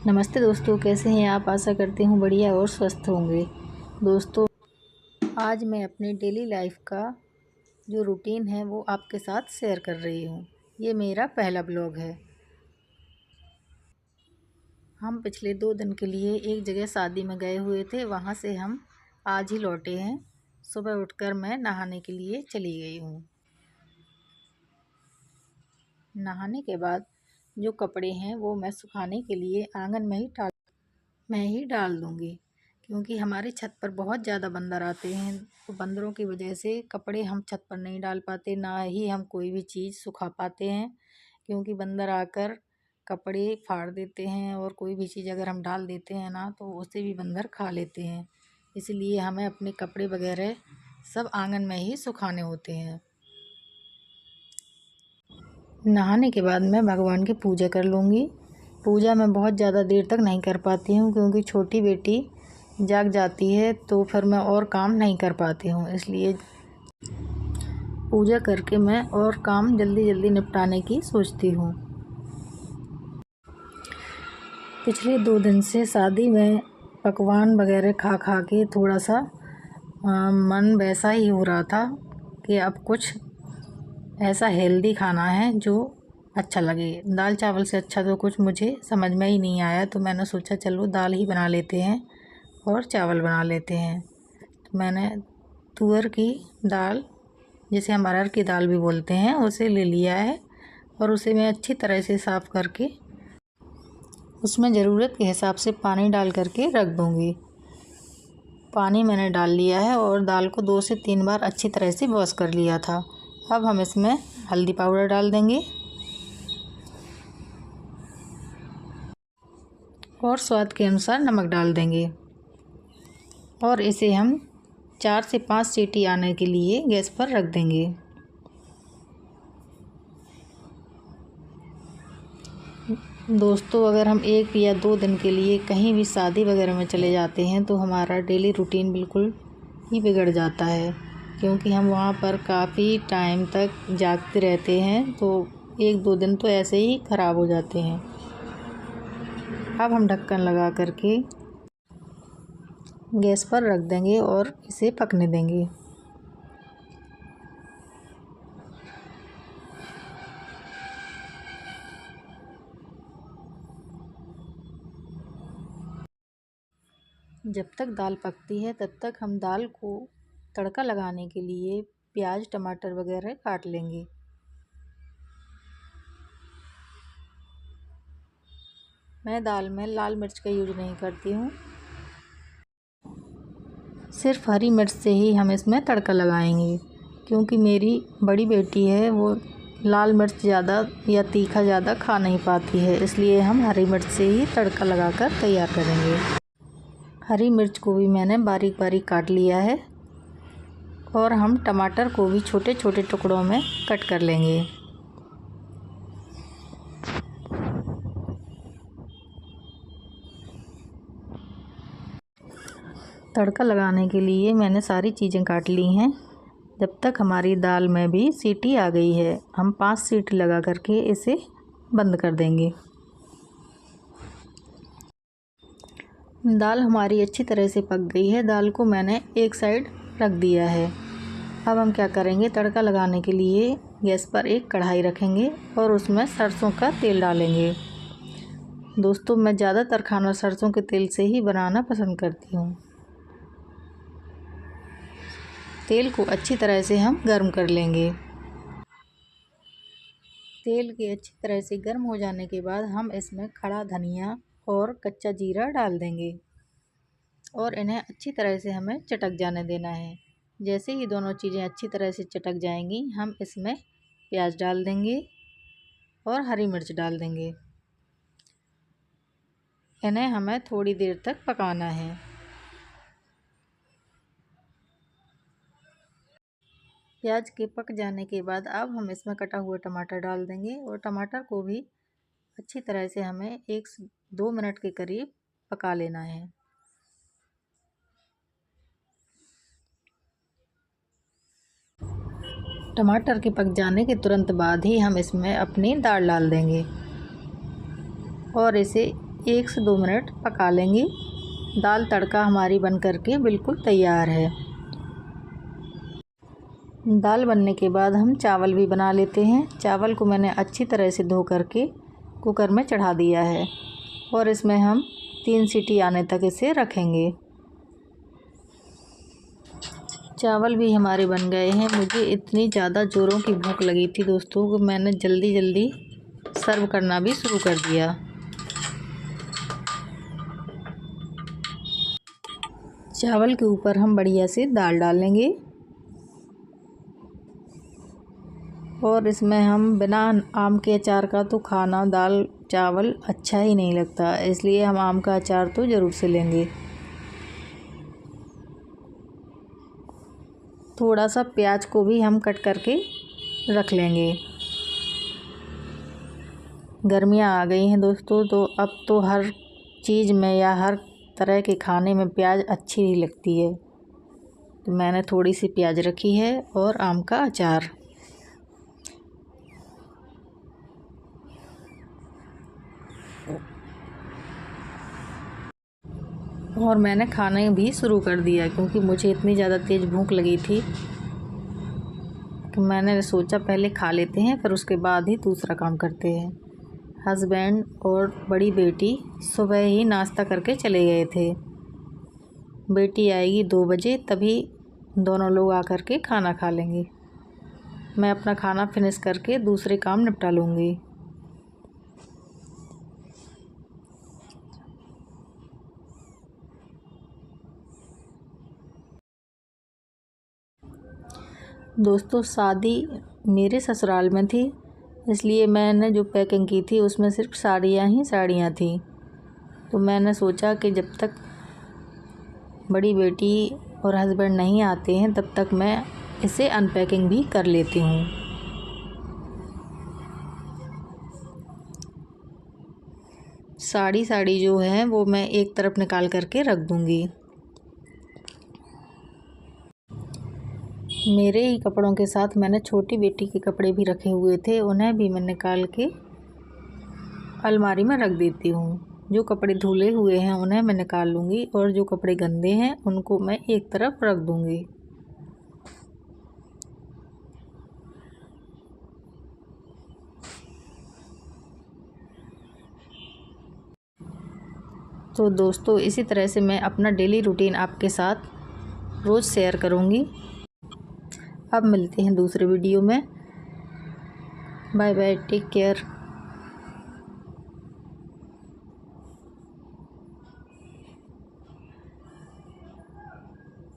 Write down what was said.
नमस्ते दोस्तों, कैसे हैं आप। आशा करती हूँ बढ़िया और स्वस्थ होंगे। दोस्तों, आज मैं अपनी डेली लाइफ का जो रूटीन है वो आपके साथ शेयर कर रही हूँ। ये मेरा पहला ब्लॉग है। हम पिछले 2 दिन के लिए एक जगह शादी में गए हुए थे, वहाँ से हम आज ही लौटे हैं। सुबह उठकर मैं नहाने के लिए चली गई हूँ। नहाने के बाद जो कपड़े हैं वो मैं सुखाने के लिए आंगन में ही डाल दूँगी, क्योंकि हमारी छत पर बहुत ज़्यादा बंदर आते हैं। तो बंदरों की वजह से कपड़े हम छत पर नहीं डाल पाते, ना ही हम कोई भी चीज़ सुखा पाते हैं, क्योंकि बंदर आकर कपड़े फाड़ देते हैं और कोई भी चीज़ अगर हम डाल देते हैं ना तो उसे भी बंदर खा लेते हैं। इसलिए हमें अपने कपड़े वगैरह सब आंगन में ही सुखाने होते हैं। नहाने के बाद मैं भगवान की पूजा कर लूँगी। पूजा मैं बहुत ज़्यादा देर तक नहीं कर पाती हूँ, क्योंकि छोटी बेटी जाग जाती है तो फिर मैं और काम नहीं कर पाती हूँ। इसलिए पूजा करके मैं और काम जल्दी जल्दी निपटाने की सोचती हूँ। पिछले 2 दिन से शादी में पकवान वगैरह खा खा के थोड़ा सा मन वैसा ही हो रहा था कि अब कुछ ऐसा हेल्दी खाना है जो अच्छा लगे। दाल चावल से अच्छा तो कुछ मुझे समझ में ही नहीं आया, तो मैंने सोचा चलो दाल ही बना लेते हैं और चावल बना लेते हैं। तो मैंने तुअर की दाल, जिसे हम अरहर की दाल भी बोलते हैं, उसे ले लिया है और उसे मैं अच्छी तरह से साफ़ करके उसमें ज़रूरत के हिसाब से पानी डाल करके रख दूँगी। पानी मैंने डाल लिया है और दाल को 2 से 3 बार अच्छी तरह से वॉश कर लिया था। अब हम इसमें हल्दी पाउडर डाल देंगे और स्वाद के अनुसार नमक डाल देंगे और इसे हम 4 से 5 सीटी आने के लिए गैस पर रख देंगे। दोस्तों, अगर हम 1 या 2 दिन के लिए कहीं भी शादी वगैरह में चले जाते हैं तो हमारा डेली रूटीन बिल्कुल ही बिगड़ जाता है, क्योंकि हम वहाँ पर काफ़ी टाइम तक जागते रहते हैं, तो 1-2 दिन तो ऐसे ही ख़राब हो जाते हैं। अब हम ढक्कन लगा करके गैस पर रख देंगे और इसे पकने देंगे। जब तक दाल पकती है तब तक हम दाल को तड़का लगाने के लिए प्याज टमाटर वगैरह काट लेंगे। मैं दाल में लाल मिर्च का यूज़ नहीं करती हूँ, सिर्फ हरी मिर्च से ही हम इसमें तड़का लगाएंगे, क्योंकि मेरी बड़ी बेटी है, वो लाल मिर्च ज़्यादा या तीखा ज़्यादा खा नहीं पाती है, इसलिए हम हरी मिर्च से ही तड़का लगाकर तैयार करेंगे। हरी मिर्च को भी मैंने बारीक बारीक काट लिया है और हम टमाटर को भी छोटे छोटे टुकड़ों में कट कर लेंगे। तड़का लगाने के लिए मैंने सारी चीज़ें काट ली हैं। जब तक हमारी दाल में भी सीटी आ गई है, हम 5 सीटी लगा करके इसे बंद कर देंगे। दाल हमारी अच्छी तरह से पक गई है। दाल को मैंने एक साइड रख दिया है। अब हम क्या करेंगे, तड़का लगाने के लिए गैस पर एक कढ़ाई रखेंगे और उसमें सरसों का तेल डालेंगे। दोस्तों, मैं ज़्यादातर खाना सरसों के तेल से ही बनाना पसंद करती हूँ। तेल को अच्छी तरह से हम गर्म कर लेंगे। तेल के अच्छी तरह से गर्म हो जाने के बाद हम इसमें खड़ा धनिया और कच्चा जीरा डाल देंगे और इन्हें अच्छी तरह से हमें चटक जाने देना है। जैसे ही दोनों चीज़ें अच्छी तरह से चटक जाएंगी, हम इसमें प्याज डाल देंगे और हरी मिर्च डाल देंगे। इन्हें हमें थोड़ी देर तक पकाना है। प्याज के पक जाने के बाद अब हम इसमें कटा हुआ टमाटर डाल देंगे और टमाटर को भी अच्छी तरह से हमें 1 से 2 मिनट के करीब पका लेना है। टमाटर के पक जाने के तुरंत बाद ही हम इसमें अपनी दाल डाल देंगे और इसे 1 से 2 मिनट पका लेंगे। दाल तड़का हमारी बन करके बिल्कुल तैयार है। दाल बनने के बाद हम चावल भी बना लेते हैं। चावल को मैंने अच्छी तरह से धो करके कुकर में चढ़ा दिया है और इसमें हम 3 सीटी आने तक इसे रखेंगे। चावल भी हमारे बन गए हैं। मुझे इतनी ज़्यादा ज़ोरों की भूख लगी थी दोस्तों कि मैंने जल्दी जल्दी सर्व करना भी शुरू कर दिया। चावल के ऊपर हम बढ़िया से दाल डालेंगे और इसमें हम बिना आम के अचार का तो खाना दाल चावल अच्छा ही नहीं लगता, इसलिए हम आम का अचार तो ज़रूर से लेंगे। थोड़ा सा प्याज को भी हम कट करके रख लेंगे। गर्मियाँ आ गई हैं दोस्तों, तो अब तो हर चीज़ में या हर तरह के खाने में प्याज अच्छी ही लगती है, तो मैंने थोड़ी सी प्याज रखी है और आम का अचार। और मैंने खाने भी शुरू कर दिया क्योंकि मुझे इतनी ज़्यादा तेज़ भूख लगी थी कि मैंने सोचा पहले खा लेते हैं, फिर उसके बाद ही दूसरा काम करते हैं। हस्बैंड और बड़ी बेटी सुबह ही नाश्ता करके चले गए थे। बेटी आएगी 2 बजे, तभी दोनों लोग आकर के खाना खा लेंगे। मैं अपना खाना फिनिश करके दूसरे काम निपटा लूँगी। दोस्तों शादी मेरे ससुराल में थी, इसलिए मैंने जो पैकिंग की थी उसमें सिर्फ साड़ियाँ ही साड़ियाँ थी। तो मैंने सोचा कि जब तक बड़ी बेटी और हस्बैंड नहीं आते हैं तब तक मैं इसे अनपैकिंग भी कर लेती हूँ। साड़ी जो है वो मैं एक तरफ निकाल करके रख दूँगी। मेरे ही कपड़ों के साथ मैंने छोटी बेटी के कपड़े भी रखे हुए थे, उन्हें भी मैं निकाल के अलमारी में रख देती हूँ। जो कपड़े धुले हुए हैं उन्हें मैं निकाल लूँगी और जो कपड़े गंदे हैं उनको मैं एक तरफ रख दूँगी। तो दोस्तों इसी तरह से मैं अपना डेली रूटीन आपके साथ रोज़ शेयर करूँगी। अब मिलते हैं दूसरे वीडियो में। Bye bye, take care.